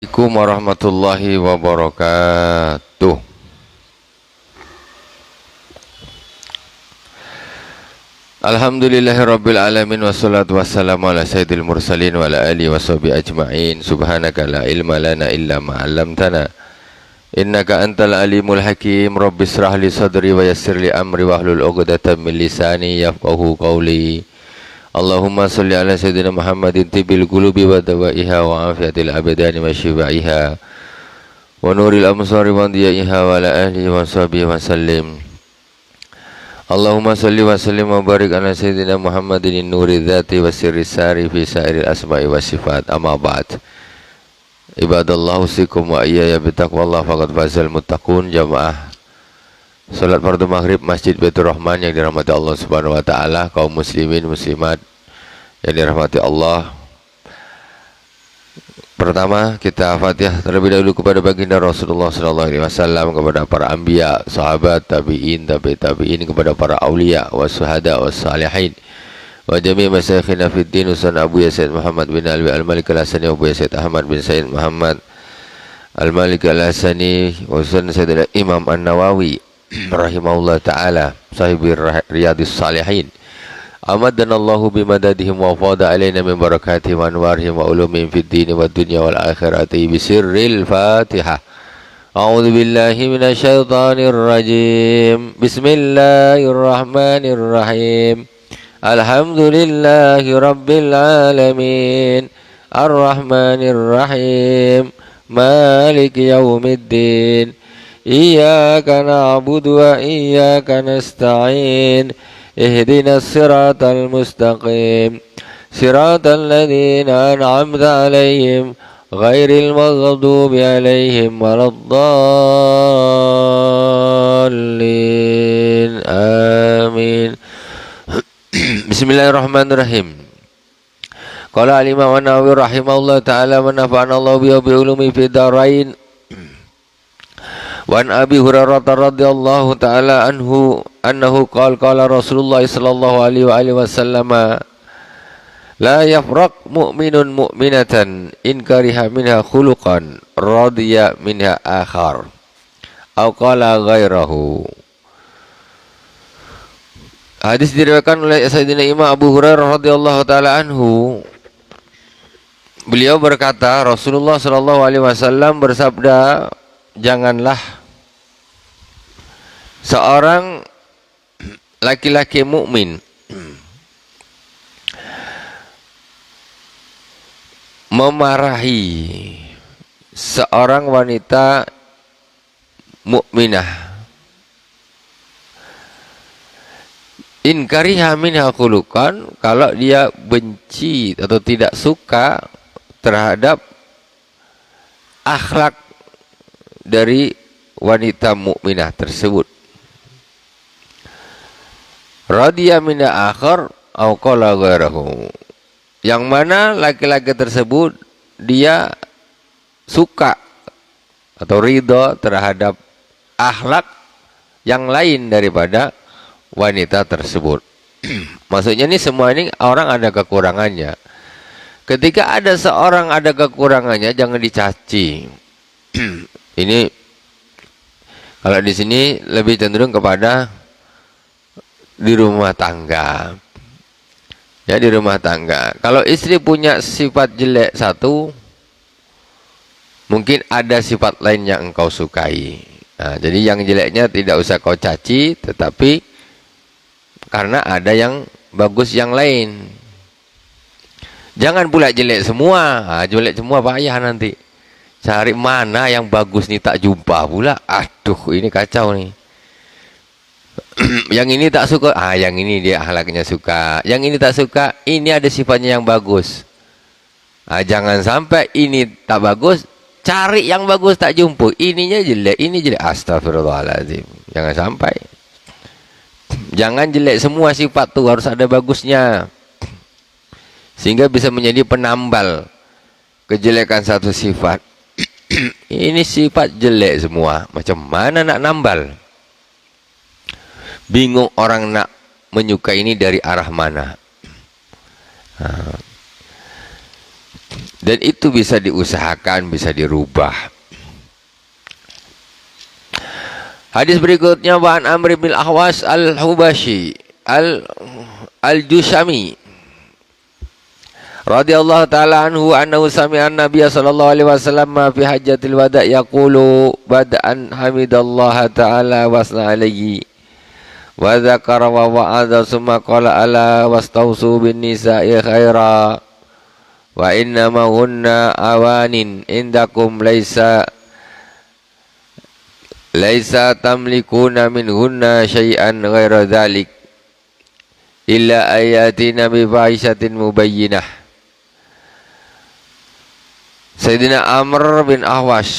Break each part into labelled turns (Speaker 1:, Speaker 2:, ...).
Speaker 1: Assalamualaikum warahmatullahi wabarakatuh. Alhamdulillahirabbil alamin wassalatu wassalamu ala sayyidil mursalin wa ala alihi washabihi ajmain. Subhanaka la ilma lana illa ma 'allamtana innaka antal alimul hakim. Rabbis shrah li sadri wa yassir li amri wahlul 'uqdatam min lisani yafqahu qawli. Allahumma salli ala sayyidina Muhammadin tibil qulubi wa dawaiha wa afiatil abdani wa shifaiha wa nuril amsari wa diyaiha wa ala alihi wa sahbihi wa sallim. Allahumma salli wa sallim wa barik ala sayyidina Muhammadin nuri dzati wa sirri sari fi sairil asma'i wa sifat. Amma ba'd. Ibadallah usikum wa iyaya bitaqwallah faqad fazal muttaqun. Jamaah salat fardu maghrib Masjid Baitur Rahman yang dirahmati Allah Subhanahu wa taala, kaum muslimin muslimat yang dirahmati Allah. Pertama kita Fatihah terlebih dahulu kepada baginda Rasulullah sallallahu alaihi wasallam, kepada para anbiya, sahabat, tabi'in, tabi'in, kepada para aulia wa syuhada wa salihin wa jami' masyayikhina fid din, Ustaz Abu Yasid Muhammad bin Alwi Al-Malik Al-Hasani, Abu Yasid Ahmad bin Said Muhammad Al-Malik Al-Hasani, wa Ustaz Sayyidina Imam An-Nawawi rahimahullah ta'ala, sahibi riyadis salihin. Amadanallahu bimadadihim wa fada alaina min barakatihim wa anwarihim wa ulumihim fid dini wa dunya wal akhirati bisirril Fatihah. A'udzu billahi minasyaitonir rajim. Bismillahirrahmanirrahim. Alhamdulillahi rabbil alamin. Arrahmanir rahim. Maliki yaumiddin. Iyyaka na'budu wa iyyaka nasta'in. Ihdinas siratal mustaqim. Siratal ladzina an'amta 'alaihim ghairil maghdubi 'alaihim waladdallin. Amin. Bismillahirrahmanirrahim. Qala al-Imam An-Nawawi rahimahullah ta'ala wa nafa'ana Allah bi ulumi fid dharain. Wa an Abi Hurairah radhiyallahu ta'ala anhu annahu qala Rasulullah sallallahu alaihi wa alihi wasallam, la yafraq mu'minun mu'minatan in kariha minha khuluqan radiya minha akhar aw qala ghairahu. Hadis diriwayatkan oleh Sayyidina Imam Abu Hurairah radhiyallahu ta'ala anhu. Beliau berkata, Rasulullah sallallahu alaihi wasallam bersabda, janganlah seorang laki-laki mukmin memarahi seorang wanita mukminah in kariha minha khuluqan, kalau dia benci atau tidak suka terhadap akhlak dari wanita mukminah tersebut. Radiya minha akhar aw qala ghairahu, yang mana laki-laki tersebut dia suka atau ridha terhadap akhlak yang lain daripada wanita tersebut. Maksudnya ini semua ini orang ada kekurangannya. Ketika ada seorang ada kekurangannya, jangan dicaci. Ini kalau di sini lebih cenderung kepada di rumah tangga. Ya, di rumah tangga. Kalau istri punya sifat jelek satu, mungkin ada sifat lain yang engkau sukai. Nah, jadi yang jeleknya tidak usah kau caci, tetapi karena ada yang bagus yang lain. Jangan pula jelek semua. Nah, jelek semua payah nanti. Cari mana yang bagus nih tak jumpa pula. Aduh, ini kacau nih. Yang ini tak suka, yang ini dia akhlaknya suka. Yang ini tak suka, ini ada sifatnya yang bagus. Jangan sampai ini tak bagus, cari yang bagus tak jumpa. Ininya jelek, ini jelek. Astagfirullahaladzim. Jangan sampai. Jangan jelek semua sifat tuh, harus ada bagusnya. Sehingga bisa menjadi penambal kejelekan satu sifat. Ini sifat jelek semua, macam mana nak nambal? Bingung orang nak menyukai ini dari arah mana. Dan itu bisa diusahakan, bisa dirubah. Hadis berikutnya, wa an Amr bin Al-Ahwas Al-Hubashi Al-Jushami radhiyallahu ta'ala anhu annahu sami'a an-nabiy sallallahu alaihi wasallam fi hajjatil wada' yaqulu bad'an hamidallaha ta'ala wasna alaihi wa dzakara wa wa'adha summa qala ala wastausu bin nisa'i khaira wa innama hunna awanin indakum laisa tamlikuna minhunna syai'an ghaira dzalik illa ayatina bi fahishatin mubayyinah. Sayyidina Amr bin Ahwas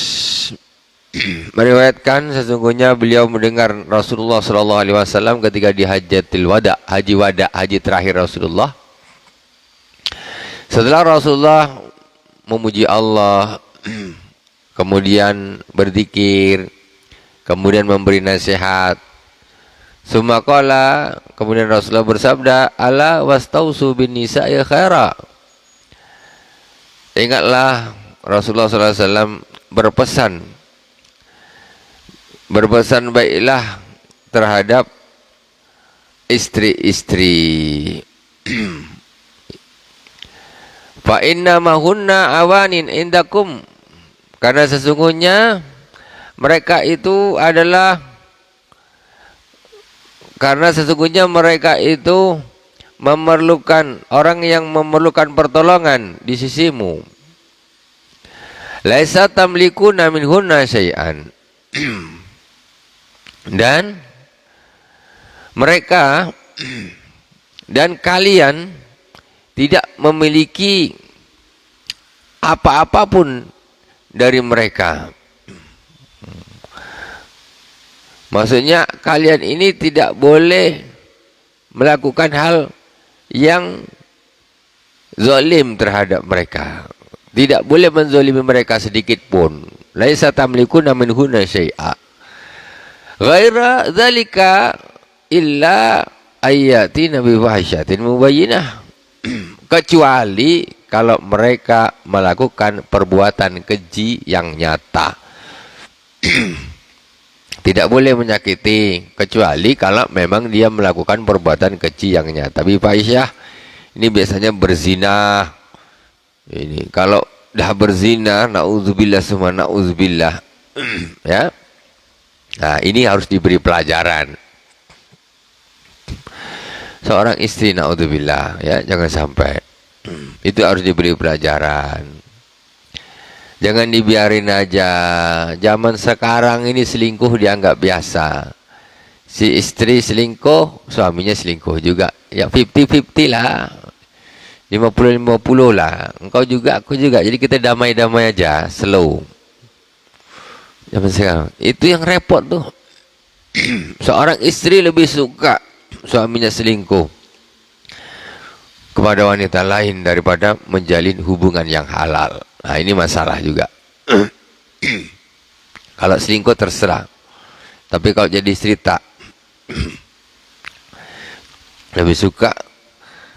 Speaker 1: meriwayatkan sesungguhnya beliau mendengar Rasulullah sallallahu alaihi wasallam ketika di Hajjatul Wada, haji terakhir Rasulullah. Setelah Rasulullah memuji Allah, kemudian berzikir, kemudian memberi nasihat. Sumakala, kemudian Rasulullah bersabda, ala wastausu bin nisa'i khaira. Ingatlah Rasulullah SAW berpesan baiklah terhadap istri-istri. Fa inna mahunna awanin indakum, karena sesungguhnya mereka itu memerlukan orang yang memerlukan pertolongan di sisimu. Laisa tamlikuna minhunna syai'an. Dan mereka dan kalian tidak memiliki apa-apapun dari mereka. Maksudnya kalian ini tidak boleh melakukan hal yang zalim terhadap mereka. Tidak boleh menzalimi mereka sedikit pun. Laisa tamlikuna minhunna syai'a. Ghaira dzalika illa ayati nabi fahishatin mubayyinah. Kecuali kalau mereka melakukan perbuatan keji yang nyata. Tidak boleh menyakiti kecuali kalau memang dia melakukan perbuatan keji yang nyata. Tapi fahisyah ini biasanya berzina. Ini kalau dah berzina, naudzubillah semua naudzubillah. Ya. Nah, ini harus diberi pelajaran. Seorang istri naudzubillah, ya, jangan sampai. Itu harus diberi pelajaran. Jangan dibiarin aja. Zaman sekarang ini selingkuh dianggap biasa. Si istri selingkuh, suaminya selingkuh juga. Ya 50-50 lah. 50-50 lah. Engkau juga, aku juga. Jadi kita damai-damai aja, slow. Zaman sekarang. Itu yang repot tuh. Seorang istri lebih suka suaminya selingkuh kepada wanita lain daripada menjalin hubungan yang halal. Nah, ini masalah juga. Kalau selingkuh terserah. Tapi kalau jadi istri tak. Lebih suka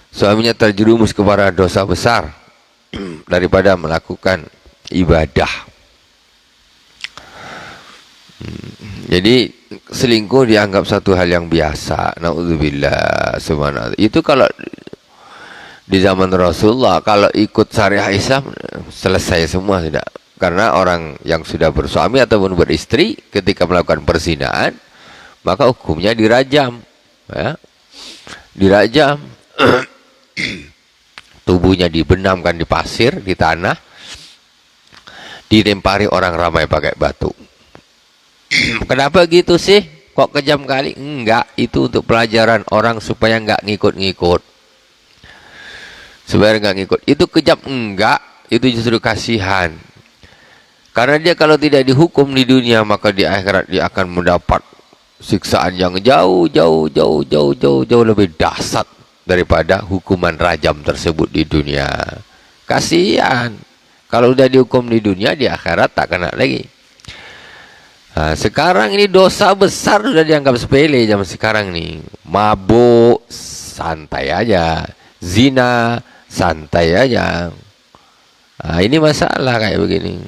Speaker 1: suaminya terjerumus kepada dosa besar daripada melakukan ibadah. Jadi selingkuh dianggap satu hal yang biasa. Naudzubillah subhanallah. Itu kalau di zaman Rasulullah, kalau ikut syariah Islam selesai semua sudah. Karena orang yang sudah bersuami ataupun beristri ketika melakukan perzinahan, maka hukumnya dirajam, ya. Dirajam. Tubuhnya dibenamkan di pasir, di tanah, dilempari orang ramai pakai batu. Kenapa gitu sih? Kok kejam kali? Enggak, itu untuk pelajaran orang supaya enggak ngikut-ngikut. Supaya enggak ngikut. Itu kejam? Enggak, itu justru kasihan. Karena dia kalau tidak dihukum di dunia, maka di akhirat dia akan mendapat siksaan yang jauh lebih dahsyat daripada hukuman rajam tersebut di dunia. Kasihan. Kalau udah dihukum di dunia, di akhirat tak kena lagi. Nah, sekarang ini dosa besar sudah dianggap sepele zaman sekarang nih. Mabuk santai aja, zina santai aja. Nah, ini masalah kayak begini.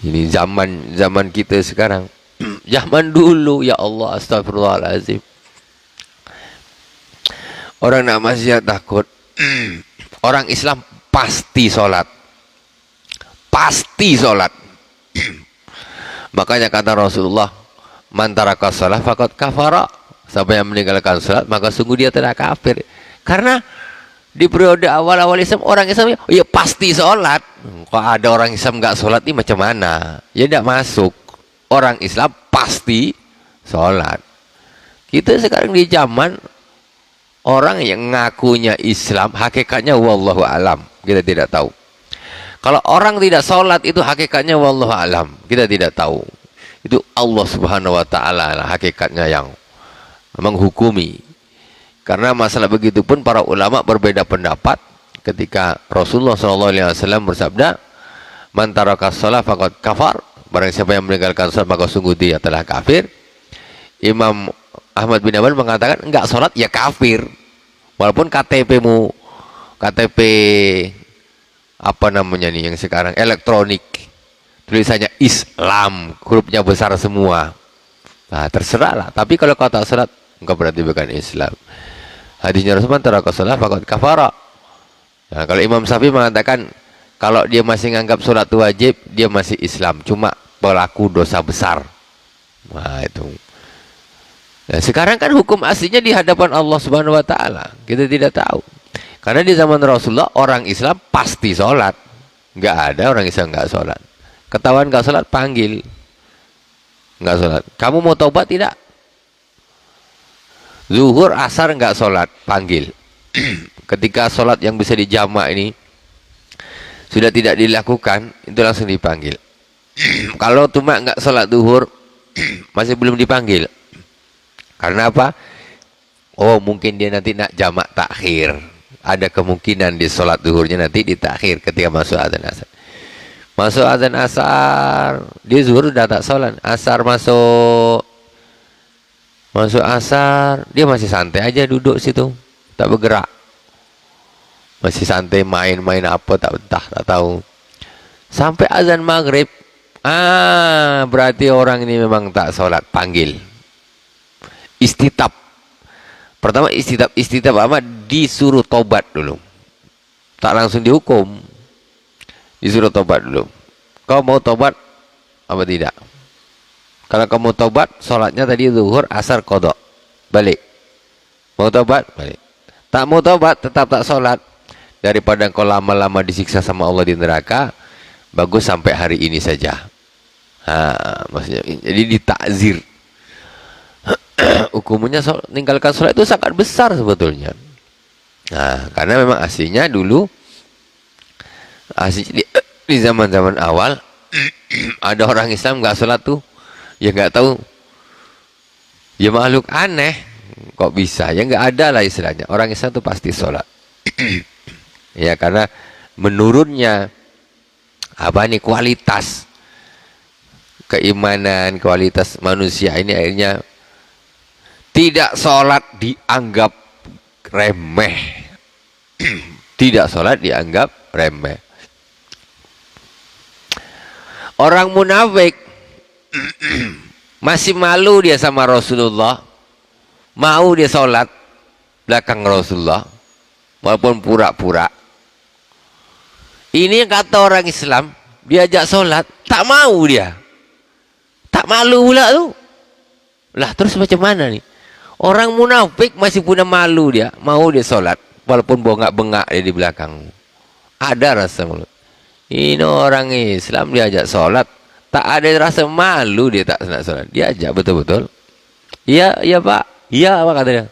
Speaker 1: Ini zaman kita sekarang. Zaman dulu, ya Allah, astagfirullahaladzim. Orang nak maksiat takut. Orang Islam pasti sholat. Pasti sholat. Makanya kata Rasulullah, man taraka shalah faqad kafara. Siapa yang meninggalkan sholat, maka sungguh dia telah kafir. Karena di periode awal-awal Islam, orang Islam ya pasti sholat. Kalau ada orang Islam nggak sholat ini macam mana? Ya tidak masuk. Orang Islam pasti sholat. Kita sekarang di zaman orang yang ngakunya Islam, hakikatnya wallahu alam, kita tidak tahu. Kalau orang tidak sholat itu hakikatnya wallahu alam, kita tidak tahu. Itu Allah subhanahu wa ta'ala lah hakikatnya yang menghukumi. Karena masalah begitu pun para ulama berbeda pendapat ketika Rasulullah SAW bersabda, man taraka shalah faqad kafar. Barang siapa yang meninggalkan sholat maka sungguh dia telah kafir. Imam Ahmad bin Hanbal mengatakan enggak sholat ya kafir. Walaupun KTP-mu, KTP apa namanya nih yang sekarang elektronik, tulisannya Islam, hurufnya besar semua. Nah terserah lah. Tapi kalau kau tak sholat, engkau berarti bukan Islam. Hadisnya Rasulullah taraka shalah faqad kafara. Nah, kalau Imam Syafi'i mengatakan kalau dia masih menganggap sholat itu wajib, dia masih Islam, cuma pelaku dosa besar. Nah itu. Nah, sekarang kan hukum aslinya di hadapan Allah Subhanahu wa taala. Kita tidak tahu. Karena di zaman Rasulullah orang Islam pasti sholat. Enggak ada orang Islam enggak sholat. Ketahuan enggak sholat, panggil. Enggak sholat. Kamu mau taubat tidak? Zuhur, asar enggak sholat, panggil. Ketika sholat yang bisa dijamak ini sudah tidak dilakukan, itu langsung dipanggil. Kalau cuma enggak sholat zuhur, masih belum dipanggil. Karena apa? Oh, mungkin dia nanti nak jamak takhir. Ada kemungkinan di sholat zuhurnya nanti ditakhir ketika masuk azan asar. Masuk azan asar, dia zuhur sudah tak sholat. Asar masuk asar, dia masih santai aja duduk situ, tak bergerak. Masih santai main-main apa tak betah, tak tahu. Sampai azan maghrib, berarti orang ini memang tak sholat, panggil. Istitab. Pertama istitab apa? Disuruh tobat dulu. Tak langsung dihukum. Disuruh tobat dulu. Kau mau tobat apa tidak? Kalau kamu tobat, sholatnya tadi zuhur, asar, qadha. Balik. Mau tobat? Balik. Tak mau tobat, tetap tak sholat. Daripada kau lama-lama disiksa sama Allah di neraka, bagus sampai hari ini saja. Maksudnya, jadi ditakzir. Hukumnya meninggalkan sholat itu sangat besar sebetulnya. Nah, karena memang aslinya dulu, aslinya di zaman-zaman awal, ada orang Islam nggak sholat tuh, ya nggak tahu, ya makhluk aneh, kok bisa? Ya nggak ada lah istilahnya. Orang Islam tuh pasti sholat. Ya karena menurunnya apa nih kualitas keimanan, kualitas manusia ini akhirnya tidak sholat dianggap remeh. Tidak sholat dianggap remeh. Orang munafik masih malu dia sama Rasulullah, mau dia sholat belakang Rasulullah walaupun pura-pura. Ini yang kata orang Islam, diajak sholat tak mau dia, tak malu pula tuh. Lah terus macam mana nih? Orang munafik masih punya malu dia, mau dia sholat walaupun bengak-bengak dia di belakang. Ada rasa malu. Ini orang Islam diajak sholat, tak ada rasa malu, dia tak nak sholat. Diajak betul-betul. Iya, iya Pak. Iya apa kata dia?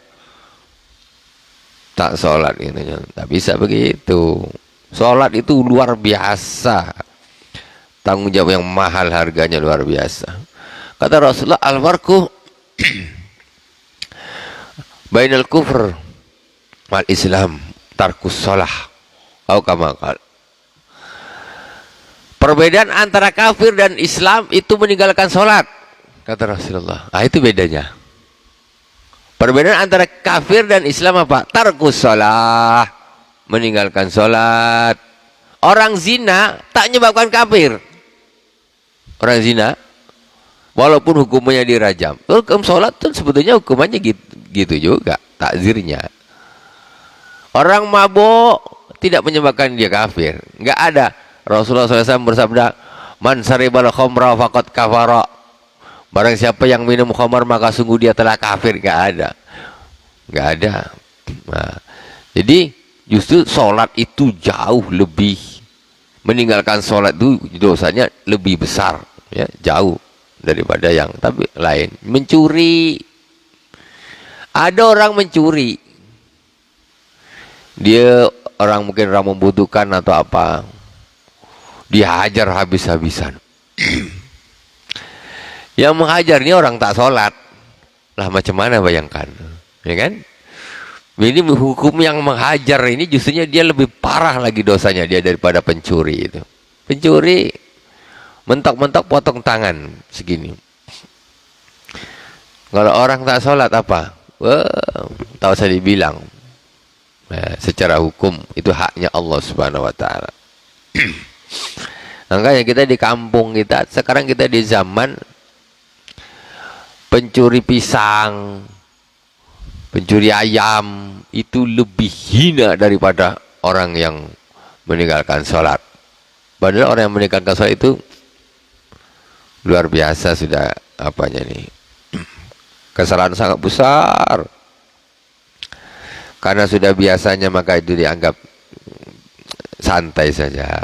Speaker 1: Tak sholat gitu. Tak bisa begitu. Sholat itu luar biasa. Tanggung jawab yang mahal, harganya luar biasa. Kata Rasulullah, al-farqu bainal kufr wal Islam tarkus shalah. Atau kama qala. Perbedaan antara kafir dan Islam itu meninggalkan sholat, kata Rasulullah. Itu bedanya. Perbedaan antara kafir dan Islam apa? Tarkus shalah, meninggalkan sholat. Orang zina tak menyebabkan kafir. Orang zina, walaupun hukumannya dirajam. Hukum sholat itu sebetulnya hukumannya gitu juga, takzirnya. Orang mabuk tidak menyebabkan dia kafir. Enggak ada. Rasulullah SAW bersabda, man saribal khamra faqad kafara. Barang siapa yang minum khamar maka sungguh dia telah kafir. Enggak ada. Enggak ada. Nah, jadi justru sholat itu jauh lebih, meninggalkan sholat itu dosanya lebih besar, ya, jauh daripada yang tapi lain. Mencuri, ada orang mencuri, dia orang mungkin orang membutuhkan atau apa, dihajar habis-habisan. Yang menghajar ini orang tak sholat, lah macam mana bayangkan, ya kan? Ini hukum yang menghajar ini justrunya dia lebih parah lagi dosanya dia daripada pencuri itu. Pencuri mentok-mentok potong tangan segini. Kalau orang tak sholat apa? Wah, tak usah dibilang. Nah, secara hukum itu haknya Allah Subhanahu Wa Taala. Makanya kita di kampung kita sekarang kita di zaman pencuri pisang, pencuri ayam itu lebih hina daripada orang yang meninggalkan sholat. Padahal orang yang meninggalkan sholat itu luar biasa sudah apanya nih. Kesalahan sangat besar. Karena sudah biasanya maka itu dianggap santai saja.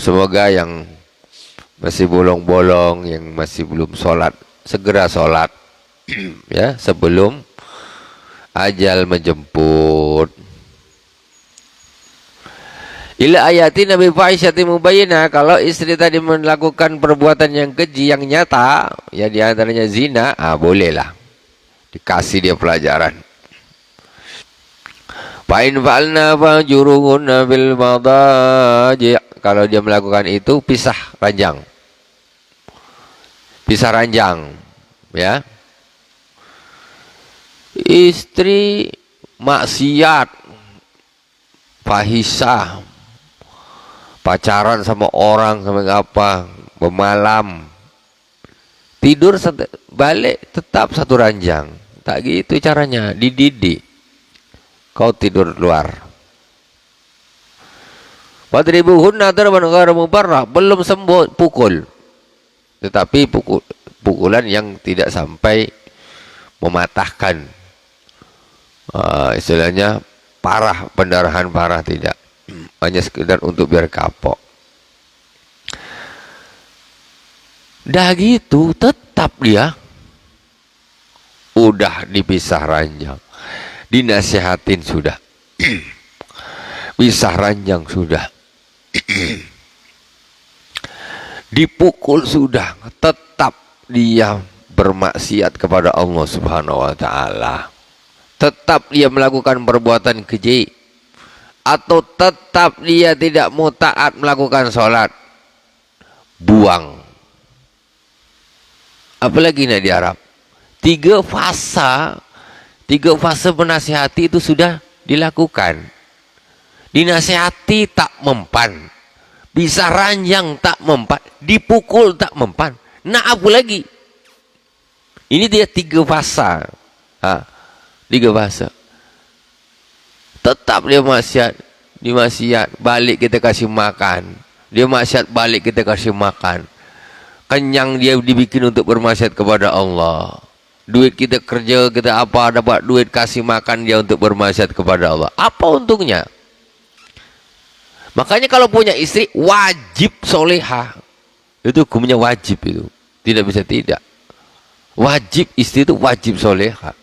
Speaker 1: Semoga yang masih bolong-bolong, yang masih belum sholat, segera sholat. Ya, sebelum ajal menjemput. Ila ayati Nabi Fahisyati mubayyinah, kalau istri tadi melakukan perbuatan yang keji yang nyata, ya diantaranya zina, bolehlah dikasih dia pelajaran. Fa'in fa'alna fa'juruhunna bil madaji', kalau dia melakukan itu pisah ranjang, ya. Istri maksiat, fahisah, pacaran sama orang sama apa, bermalam, tidur balik tetap satu ranjang. Tak gitu caranya, dididik. Kau tidur luar. Wadribuhunna darban ghairu mubarrah, belum sembuh pukul. Tetapi pukulan yang tidak sampai mematahkan. Istilahnya parah, pendarahan parah tidak, hanya sekedar untuk biar kapok. Dah gitu tetap dia udah dipisah ranjang, dinasihatin sudah, pisah ranjang sudah, dipukul sudah, tetap dia bermaksiat kepada Allah Subhanahu Wa Taala. Tetap dia melakukan perbuatan keji, atau tetap dia tidak mau taat melakukan sholat, buang. Apalagi nak diharap? Tiga fase menasihati itu sudah dilakukan. Dinasihati tak mempan, bisa ranjang tak mempan, dipukul tak mempan. Nah apa lagi? Ini dia tiga fase. Tiga fase. Tetap dia maksiat, balik kita kasih makan. Dia maksiat, balik kita kasih makan. Kenyang dia dibikin untuk bermaksiat kepada Allah. Duit kita kerja, kita apa, dapat duit, kasih makan dia untuk bermaksiat kepada Allah. Apa untungnya? Makanya kalau punya istri, wajib solehah. Itu hukumnya wajib itu. Tidak bisa tidak. Wajib, istri itu wajib solehah.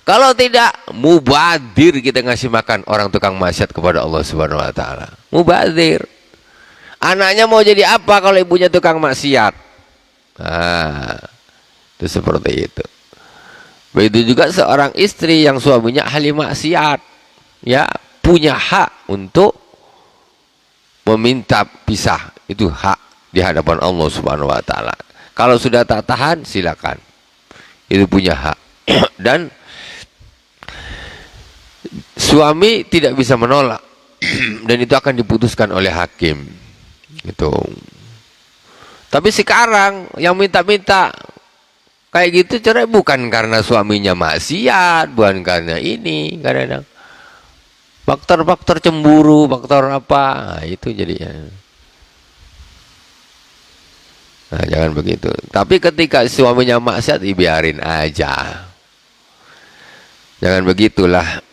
Speaker 1: Kalau tidak, mubadir kita ngasih makan orang tukang maksiat kepada Allah Subhanahu Wa Taala. Mubadir. Anaknya mau jadi apa kalau ibunya tukang maksiat? Itu seperti itu. Begitu juga seorang istri yang suaminya ahli maksiat, ya punya hak untuk meminta pisah. Itu hak di hadapan Allah Subhanahu Wa Taala. Kalau sudah tak tahan, silakan. Itu punya hak. Dan suami tidak bisa menolak dan itu akan diputuskan oleh hakim gitu. Tapi sekarang yang minta-minta kayak gitu cerai bukan karena suaminya maksiat, bukan karena ini, kadang-kadang faktor-faktor cemburu, faktor apa, nah, itu jadinya. Nah, jangan begitu. Tapi ketika suaminya maksiat, biarin aja. Jangan begitulah.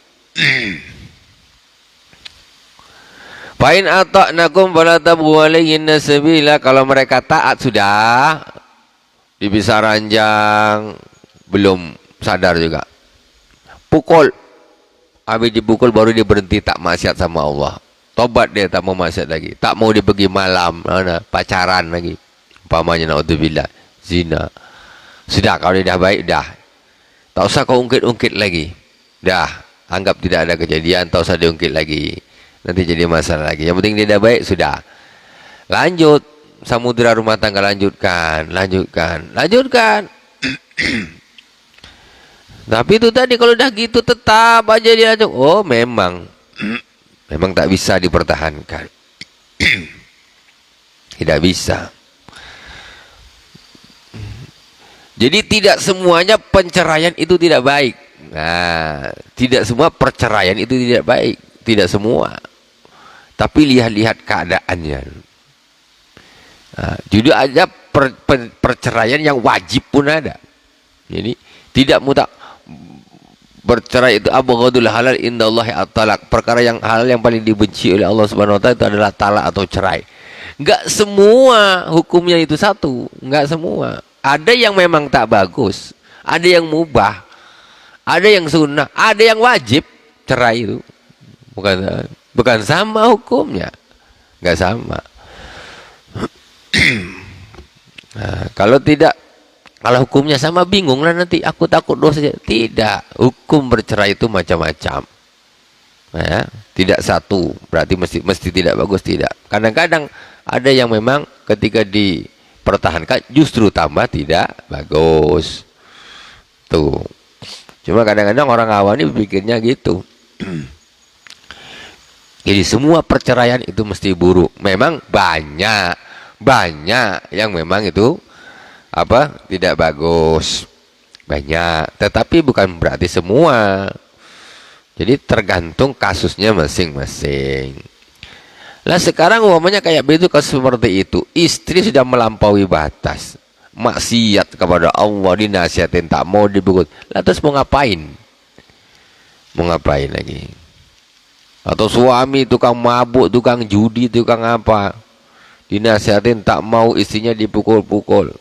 Speaker 1: Fa'in ata'nakum fala tabghu 'alaihinna sabila. Kalau mereka taat sudah, dipisah ranjang, belum sadar juga. Pukul. Habis dipukul baru dia berhenti tak maksiat sama Allah. Tobat dia tak mau maksiat lagi. Tak mau dia pergi malam, pacaran lagi. Umpamanya naudzubillah, zina. Sudah, kalau dia dah baik, dah. Tak usah kau ungkit-ungkit lagi. Dah, anggap tidak ada kejadian, tak usah diungkit lagi. Nanti jadi masalah lagi. Yang penting dia dah baik, sudah. Lanjut. Samudera rumah tangga lanjutkan. Tapi itu tadi kalau dah gitu tetap aja dia. Oh, memang tak bisa dipertahankan. Tidak bisa. Jadi tidak semuanya penceraian itu tidak baik. Nah, tidak semua perceraian itu tidak baik. Tidak semua. Tapi lihat-lihat keadaannya. Nah, juga ada perceraian yang wajib pun ada. Jadi tidak mutlak bercerai itu abghadul halal indallahi at-talaq. Perkara yang halal yang paling dibenci oleh Allah Subhanahu wa taala itu adalah talak atau cerai. Enggak semua hukumnya itu satu, enggak semua. Ada yang memang tak bagus, ada yang mubah, ada yang sunnah, ada yang wajib. Cerai itu bukan sama hukumnya, enggak sama. Nah, kalau hukumnya sama bingung lah nanti, aku takut dosa. Tidak, hukum bercerai itu macam-macam. Ya, tidak satu berarti mesti tidak bagus, tidak. Kadang-kadang ada yang memang ketika dipertahankan justru tambah tidak bagus. Tuh. Cuma kadang-kadang orang awam ini berpikirnya gitu. Jadi semua perceraian itu mesti buruk. Memang banyak yang memang itu tidak bagus, banyak, tetapi bukan berarti semua. Jadi tergantung kasusnya masing-masing. Lah sekarang umpamanya kayak begitu, kasus seperti itu, istri sudah melampaui batas, maksiat kepada Allah, dinasihatin tak mau dipukul, lah terus mau ngapain lagi? Atau suami tukang mabuk, tukang judi, tukang apa, dinasihatin tak mau, istrinya dipukul-pukul,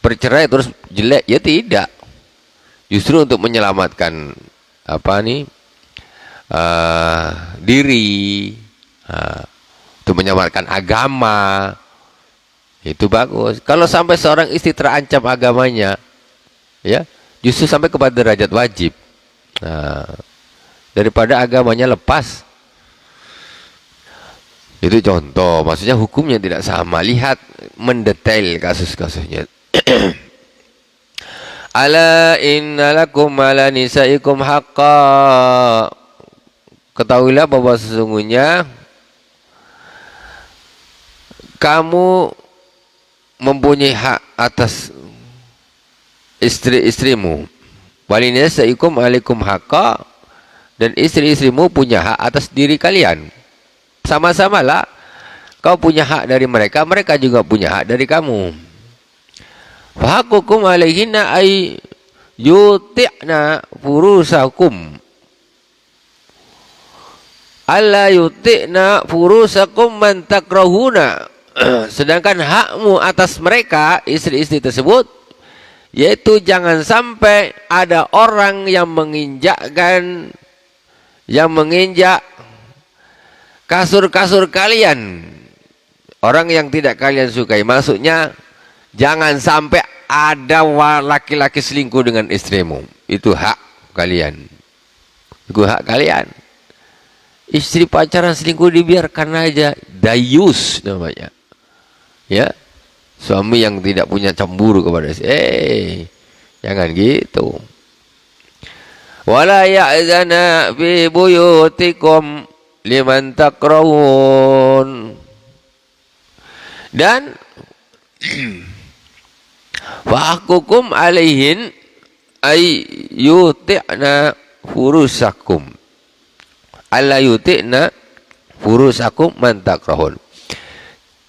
Speaker 1: bercerai terus jelek? Ya tidak, justru untuk menyelamatkan diri, untuk menyelamatkan agama, itu bagus. Kalau sampai seorang istri terancam agamanya, ya justru sampai kepada derajat wajib, daripada agamanya lepas. Itu contoh, maksudnya hukumnya tidak sama. Lihat mendetail kasus-kasusnya. Ala inna lakum ala nisaikum haqqa. Ketahuilah bahwa sesungguhnya kamu mempunyai hak atas istri-istrimu. Walinisaikum alaikum haqqa. Dan istri-istrimu punya hak atas diri kalian. Sama-samalah, kau punya hak dari mereka, mereka juga punya hak dari kamu. Fahakukum alaihinna ay yuti'na furusakum. Alla yuti'na furusakum man takrahuna. Sedangkan hakmu atas mereka, istri-istri tersebut, yaitu jangan sampai ada orang yang menginjak kasur-kasur kalian, orang yang tidak kalian sukai. Maksudnya jangan sampai ada laki-laki selingkuh dengan istrimu. Itu hak kalian. Itu hak kalian. Istri pacaran selingkuh dibiarkan aja. Dayus namanya. Ya. Suami yang tidak punya cemburu kepada istri. Jangan gitu. Wala ya'zana fi buyutikum liman takrahun. Dan fahkukum alaihin ay yuti'na furusakum. Alla yuti'na furusakum man takrahun.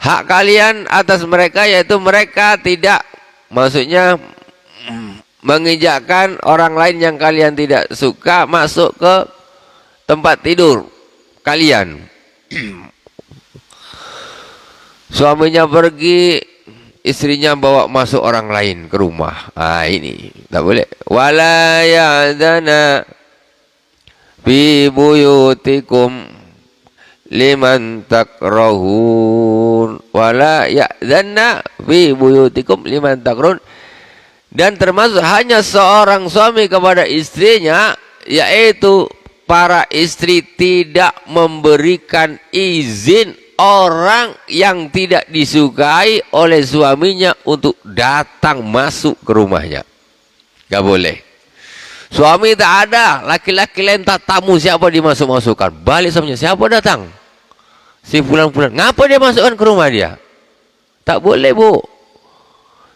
Speaker 1: Hak kalian atas mereka yaitu mereka tidak, maksudnya menginjakkan orang lain yang kalian tidak suka masuk ke tempat tidur kalian. Suaminya pergi, istrinya bawa masuk orang lain ke rumah. Ini tak boleh. Wala ya'dana fi buyutikum liman takrahun. Wala ya'dana fi buyutikum liman takrahun. Dan termasuk hanya seorang suami kepada istrinya, yaitu para istri tidak memberikan izin orang yang tidak disukai oleh suaminya untuk datang masuk ke rumahnya. Gak boleh. Suami tak ada, laki-laki lain tak tamu, siapa dimasuk-masukkan. Balik suaminya, siapa datang? Si fulan-fulan. Ngapa dia masukkan ke rumah dia? Tak boleh, Bu.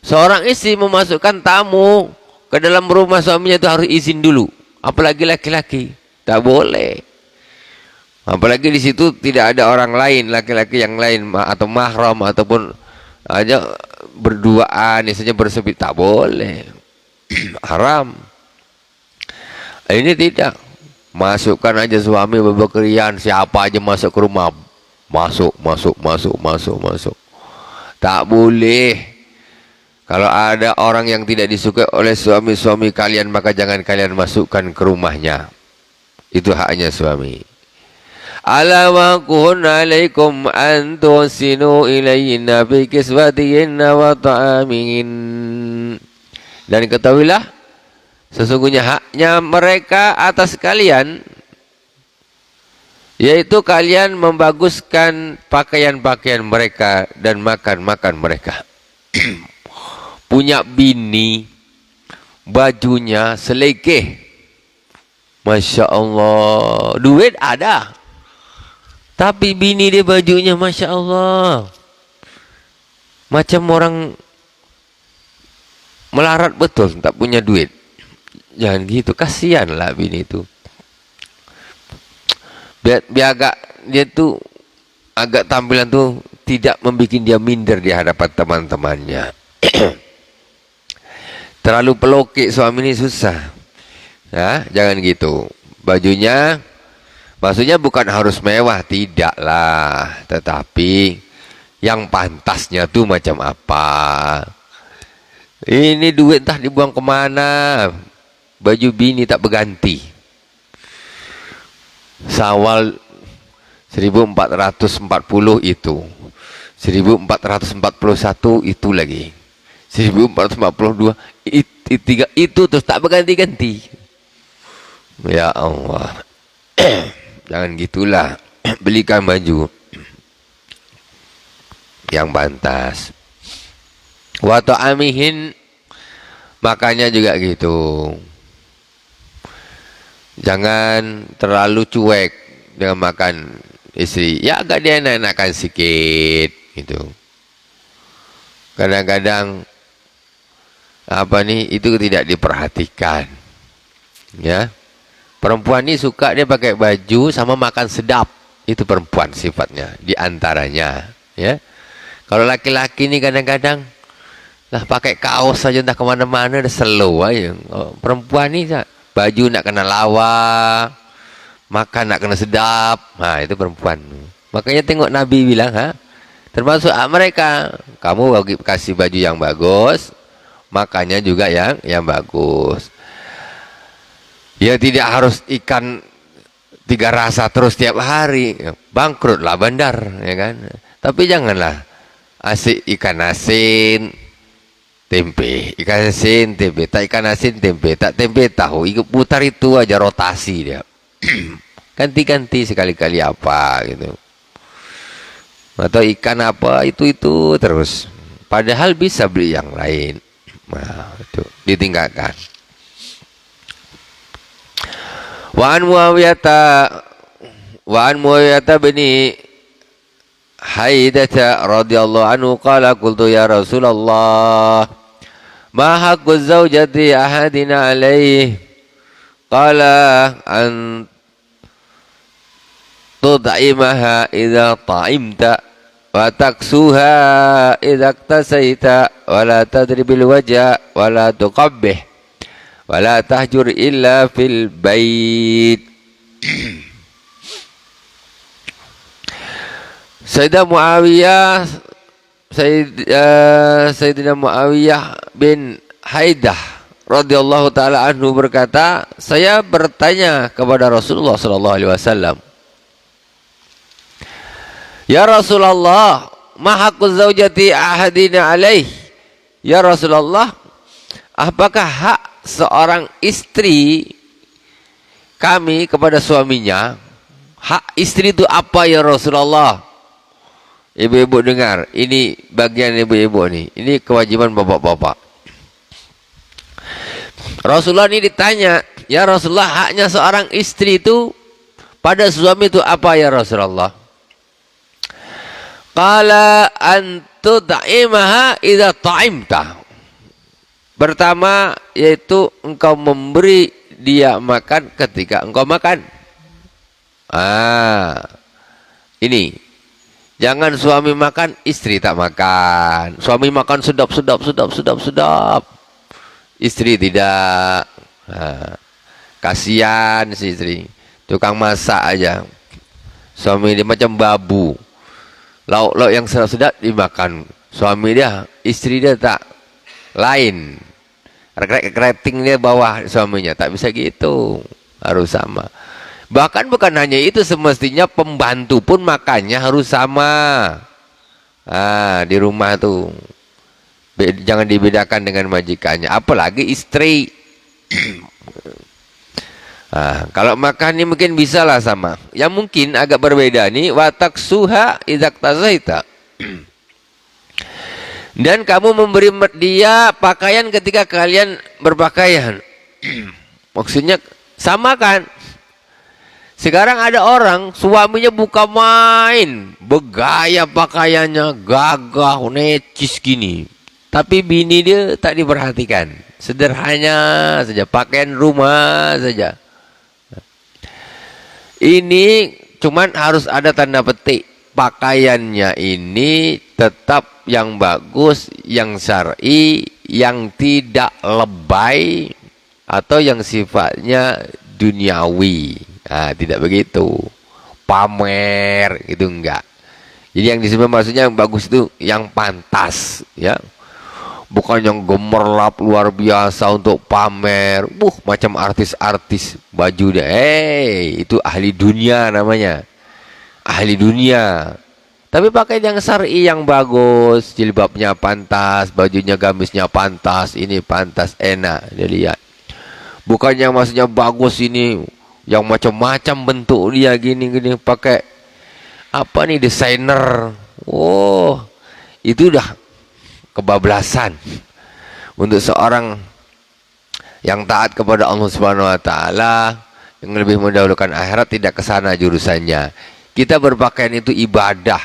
Speaker 1: Seorang istri memasukkan tamu ke dalam rumah suaminya itu harus izin dulu. Apalagi laki-laki. Tak boleh. Apalagi di situ tidak ada orang lain, laki-laki yang lain atau mahram ataupun aja berduaan, misalnya bersebut, tak boleh. Haram. Ini tidak. Masukkan aja suami beberkerian, siapa aja masuk ke rumah, masuk. Tak boleh. Kalau ada orang yang tidak disukai oleh suami-suami kalian, maka jangan kalian masukkan ke rumahnya. Itu haknya suami. Ala wa kun alaikum an tusinu ilayna bi kiswatihinna wa ta'amin. Dan ketahuilah, sesungguhnya haknya mereka atas kalian, yaitu kalian membaguskan pakaian-pakaian mereka dan makan-makan mereka. Punya bini, bajunya selekeh, Masya Allah, duit ada, tapi bini dia bajunya Masya Allah, macam orang melarat betul, tak punya duit. Jangan gitu, kasihan lah bini itu. Biar agak dia tuh agak tampilan tuh tidak membuat dia minder di hadapan teman-temannya. Terlalu pelokek suami ini susah. Ya, jangan gitu. Bajunya maksudnya bukan harus mewah, tidaklah, tetapi yang pantasnya tuh macam apa. Ini duit entah dibuang kemana. Baju bini tak berganti. Syawal 1440 itu, 1441 itu lagi, 1442 itu terus tak berganti-ganti. Ya Allah. Jangan gitulah. Belikan baju yang pantas. Wa ta'amihin, makanya juga gitu. Jangan terlalu cuek dengan makan istri. Ya agak dia enak-enakan sikit gitu. Kadang-kadang itu tidak diperhatikan. Ya. Perempuan ini suka dia pakai baju sama makan sedap. Itu perempuan sifatnya di antaranya, ya. Kalau laki-laki ini kadang-kadang lah pakai kaos saja entah kemana-mana udah slow aja. Perempuan ini baju nak kena lawa, makan nak kena sedap. Itu perempuan. Makanya tengok Nabi bilang, termasuk mereka, kamu kasih baju yang bagus, makannya juga yang bagus. Ya tidak harus ikan 3 rasa terus tiap hari, bangkrutlah bandar, ya kan. Tapi janganlah asik ikan asin tempe, ikan asin tempe, tak ikan asin tempe, tak tempe tahu, ikut putar itu aja rotasi dia. Ganti-ganti sekali-kali apa gitu. Atau ikan apa itu terus. Padahal bisa beli yang lain. Nah, itu ditinggalkan. Wa an Muawiyah bin Haidah radhiyallahu anhu qala qultu ya Rasulullah ma haqqu zawjati ahadina alaihi qala an tud'imaha idza ta'imta wa taksuha idza iktasaita wa la tadribil wajha wa la tuqabbih wa la tahjur illa fil bait. Sayyidina Muawiyah bin Haidah radhiyallahu taala anhu berkata, saya bertanya kepada Rasulullah sallallahu alaihi wasallam, ya Rasulullah, ma haqqu zaujati ahadina alaih? Ya Rasulullah, apakah hak seorang istri kami kepada suaminya? Hak istri itu apa ya Rasulullah? Ibu-ibu dengar, ini bagian ibu-ibu nih. Ini kewajiban bapak-bapak. Rasulullah ini ditanya, ya Rasulullah, haknya seorang istri itu pada suami itu apa ya Rasulullah? Qala an tud'imaha idza ta'imta. Pertama yaitu engkau memberi dia makan ketika engkau makan. Ini. Jangan suami makan, istri tak makan. Suami makan sedap. Istri tidak. Kasihan si istri. Tukang masak aja. Suami dia macam babu. Lauk-lauk yang sedap dimakan. Suami dia, istri dia tak. Lain. Rating dia bawah suaminya. Tak bisa gitu. Harus sama. Bahkan bukan hanya itu, semestinya pembantu pun makannya harus sama. Di rumah tuh. Jangan dibedakan dengan majikannya. Apalagi istri. Kalau makan ini mungkin bisa lah sama. Yang mungkin agak berbeda nih. Wataksuha idzak tazaita. Dan kamu memberi dia pakaian ketika kalian berpakaian. Maksudnya sama kan? Sekarang ada orang suaminya buka main, bergaya pakaiannya, gagah, necis gini. Tapi bini dia tak diperhatikan. Sederhana saja, pakaian rumah saja. Ini cuman harus ada tanda petik. Pakaiannya ini tetap yang bagus, yang syar'i, yang tidak lebay atau yang sifatnya duniawi. Tidak begitu. Pamer gitu enggak. Jadi yang disebut maksudnya yang bagus itu yang pantas, ya. Bukan yang gemerlap luar biasa untuk pamer. Macam artis-artis baju dia. Itu ahli dunia namanya. Ahli dunia. Tapi pakai yang syar'i yang bagus, jilbabnya pantas, bajunya gamisnya pantas, ini pantas, enak dia lihat. Bukan yang maksudnya bagus ini yang macam-macam bentuk dia gini-gini pakai apa nih desainer. Itu udah kebablasan. Untuk seorang yang taat kepada Allah Subhanahu wa taala, yang lebih mendahulukan akhirat, tidak ke sana jurusannya. Kita berpakaian itu ibadah.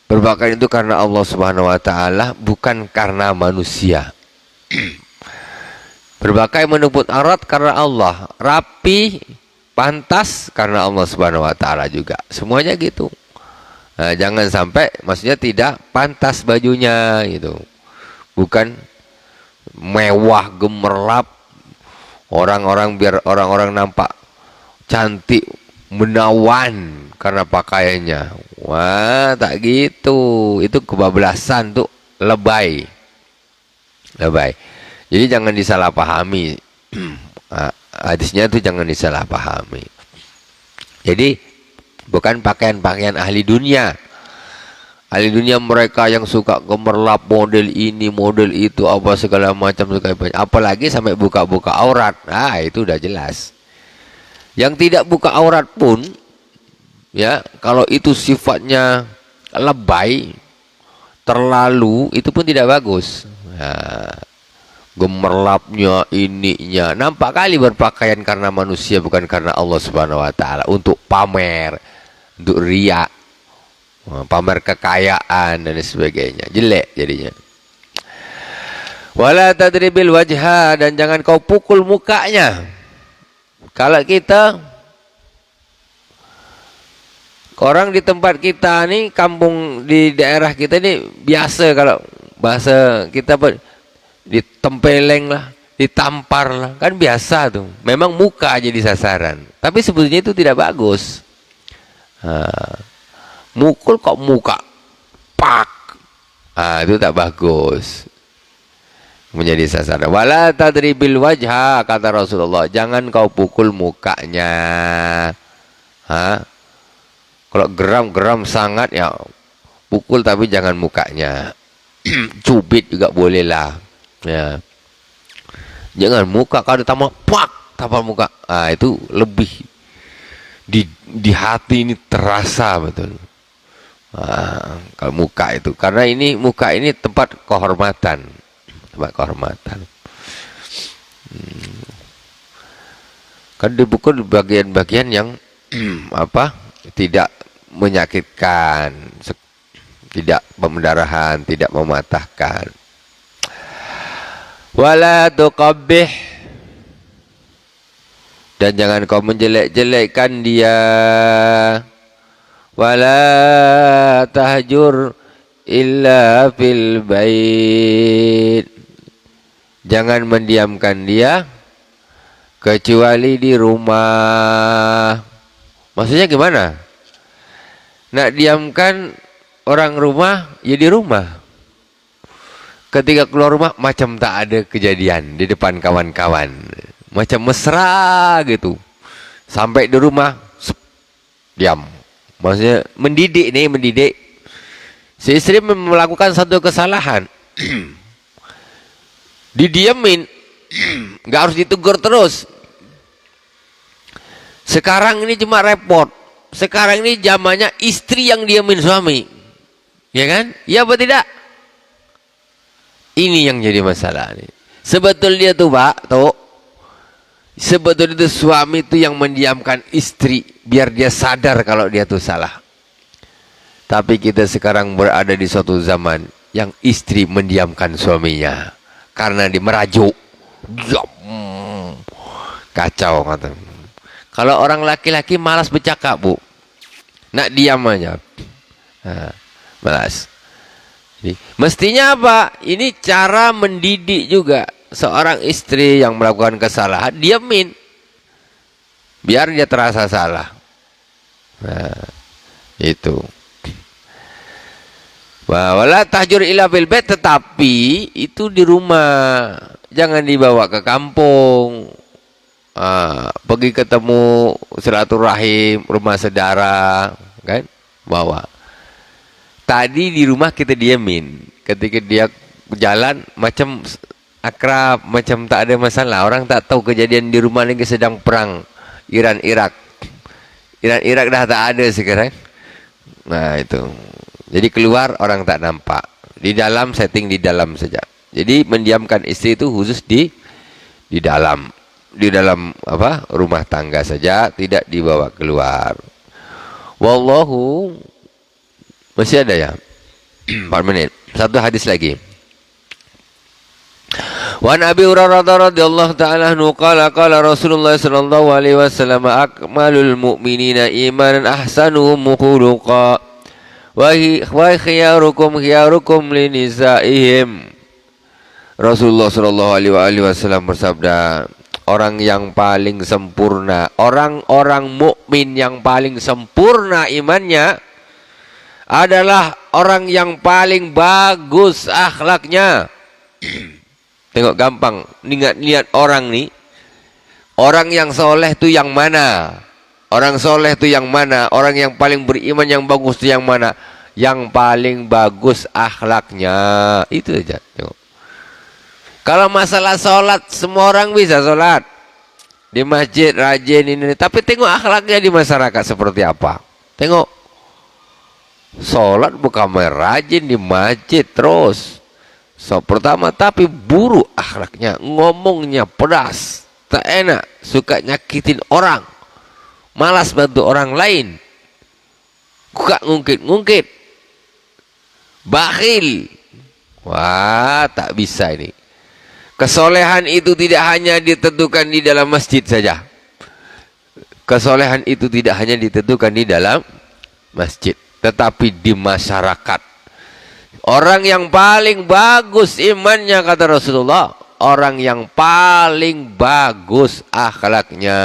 Speaker 1: Berpakaian itu karena Allah Subhanahu wa taala, bukan karena manusia. Berpakaian menutup aurat karena Allah, rapi pantas karena Allah Subhanahu wa taala juga. Semuanya gitu. Jangan sampai maksudnya tidak pantas bajunya gitu. Bukan mewah gemerlap biar orang-orang nampak cantik menawan karena pakaiannya. Tak gitu. Itu kebablasan tuh, lebay. Jadi jangan disalahpahami. Hadisnya itu jangan disalahpahami. Jadi bukan pakaian-pakaian ahli dunia. Ahli dunia mereka yang suka gemerlap model ini, model itu, apa segala macam, apalagi sampai buka-buka aurat. Itu udah jelas. Yang tidak buka aurat pun, ya, kalau itu sifatnya lebay, terlalu, itu pun tidak bagus. gemerlapnya, ininya. Nampak kali berpakaian karena manusia, bukan karena Allah Subhanahu wa taala, untuk pamer, untuk riak, pamer kekayaan dan sebagainya. Jelek jadinya. Wala tadribil wajha, dan jangan kau pukul mukanya. Kalau kita, orang di tempat kita nih, kampung di daerah kita ini biasa, kalau bahasa kita ditempeleng lah, ditampar lah, kan biasa tuh. Memang muka jadi sasaran, tapi sebetulnya itu tidak bagus. Mukul kok muka, pak, itu tak bagus, menjadi sasaran. Wala tadribil wajha, kata Rasulullah, jangan kau pukul mukanya. Kalau geram-geram sangat ya pukul, tapi jangan mukanya. Cubit juga boleh lah. Ya. Jangan muka, kalau tambah pak, tampar muka. Itu lebih di hati ini terasa betul. Kalau muka itu, karena ini muka ini tempat kehormatan, tempat kehormatan. Kan dipukul di bagian-bagian yang tidak menyakitkan, tidak pemendarahan, tidak mematahkan. Wala tuqabbih, dan jangan kau menjelek-jelekkan dia. Wala tahjur illa fil bait, jangan mendiamkan dia kecuali di rumah. Maksudnya gimana? Nak diamkan orang rumah, ya di rumah. Ketika keluar rumah macam tak ada kejadian di depan kawan-kawan, macam mesra gitu. Sampai di rumah diam. Maksudnya mendidik nih, mendidik. Si istri melakukan satu kesalahan, didiamin, nggak harus ditegur terus. Sekarang ini cuma repot. Sekarang ini zamannya istri yang diamin suami, ya kan? Ya apa tidak? Ini yang jadi masalah nih. Sebetulnya tuh Pak, sebetulnya itu suami itu yang mendiamkan istri biar dia sadar kalau dia tuh salah. Tapi kita sekarang berada di suatu zaman yang istri mendiamkan suaminya karena dia merajuk. Kacau kata. Kalau orang laki-laki malas bercakap, Bu. Nak diam aja. Malas. Mestinya apa? Ini cara mendidik juga. Seorang istri yang melakukan kesalahan, diamin, biar dia terasa salah. Itu. Wala tahjur illa fil bait, tetapi itu di rumah, jangan dibawa ke kampung. Pergi ketemu silaturahim, rumah saudara, kan? Bawa. Tadi di rumah kita diamin, ketika dia jalan macam akrab, macam tak ada masalah. Orang tak tahu kejadian di rumah lagi sedang perang Iran-Irak. Iran-Irak dah tak ada sekarang. Nah itu. Jadi keluar orang tak nampak. Di dalam, setting di dalam saja. Jadi mendiamkan istri itu khusus di dalam. Di dalam rumah tangga saja, tidak dibawa keluar. Wallahu, masih ada ya? 4 menit. Satu hadis lagi. Wa an Abi Hurairah radhiyallahu ta'ala anhu qala qala Rasulullah sallallahu alaihi wasallam akmalul mu'minina imanan ahsanuhum khuluqa wa khiyarukum li nisaihim. Rasulullah sallallahu alaihi wasallam bersabda, orang yang paling sempurna, orang-orang mukmin yang paling sempurna imannya adalah orang yang paling bagus akhlaknya. Tengok gampang, lihat orang nih. Orang yang soleh itu yang mana? Orang soleh itu yang mana? Orang yang paling beriman yang bagus itu yang mana? Yang paling bagus akhlaknya. Itu aja. Tengok. Kalau masalah sholat, semua orang bisa sholat. Di masjid, rajin ini. Tapi tengok akhlaknya di masyarakat seperti apa. Tengok. Sholat bukan main rajin di masjid terus. So, pertama, tapi buruk akhlaknya, ngomongnya pedas, tak enak, suka nyakitin orang, malas bantu orang lain, suka ngungkit-ngungkit, bakhil. Wah, tak bisa ini. Kesolehan itu tidak hanya ditentukan di dalam masjid saja. Kesolehan itu tidak hanya ditentukan di dalam masjid, tetapi di masyarakat. Orang yang paling bagus imannya, kata Rasulullah, orang yang paling bagus akhlaknya.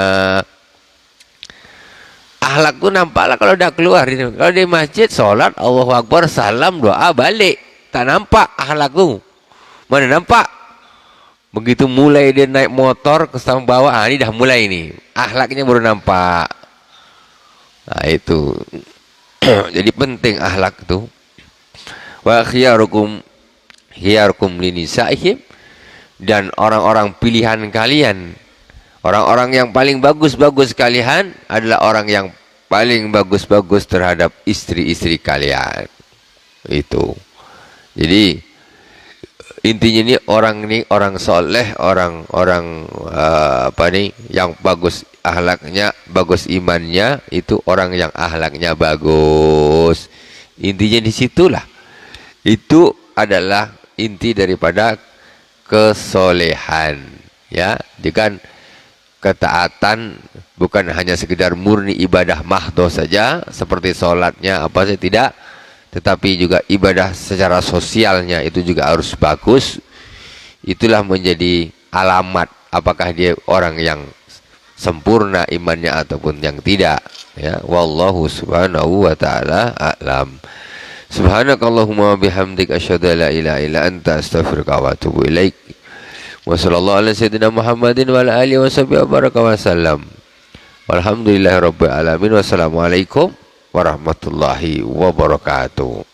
Speaker 1: Akhlak itu nampaklah kalau udah keluar. Kalau di masjid, sholat, Allahu Akbar, salam, doa, balik. Tak nampak akhlak itu. Mana nampak? Begitu mulai dia naik motor ke sama bawah, ini dah mulai nih. Akhlaknya baru nampak. Nah itu. Jadi penting akhlak itu. Wa khiyarukum linisaihim, dan orang-orang pilihan kalian, orang-orang yang paling bagus-bagus kalian adalah orang yang paling bagus-bagus terhadap istri-istri kalian. Itu. Jadi intinya ini orang soleh, orang yang bagus akhlaknya, bagus imannya, itu orang yang akhlaknya bagus. Intinya di situlah. Itu adalah inti daripada kesolehan, ya. Dengan ketaatan bukan hanya sekedar murni ibadah mahdoh saja seperti sholatnya apa saja, tidak, tetapi juga ibadah secara sosialnya itu juga harus bagus. Itulah menjadi alamat apakah dia orang yang sempurna imannya ataupun yang tidak, ya. Wallahu subhanahu wa ta'ala a'lam. Subhanakallahumma bihamdik asyhadu an la ilaha illa anta astaghfiruka wa atubu ilaik. Wa sallallahu ala sayyidina Muhammadin wa ala alihi washabihi wa baraka wa sallam. Walhamdulillahirabbil alamin. Wassalamualaikum warahmatullahi wabarakatuh.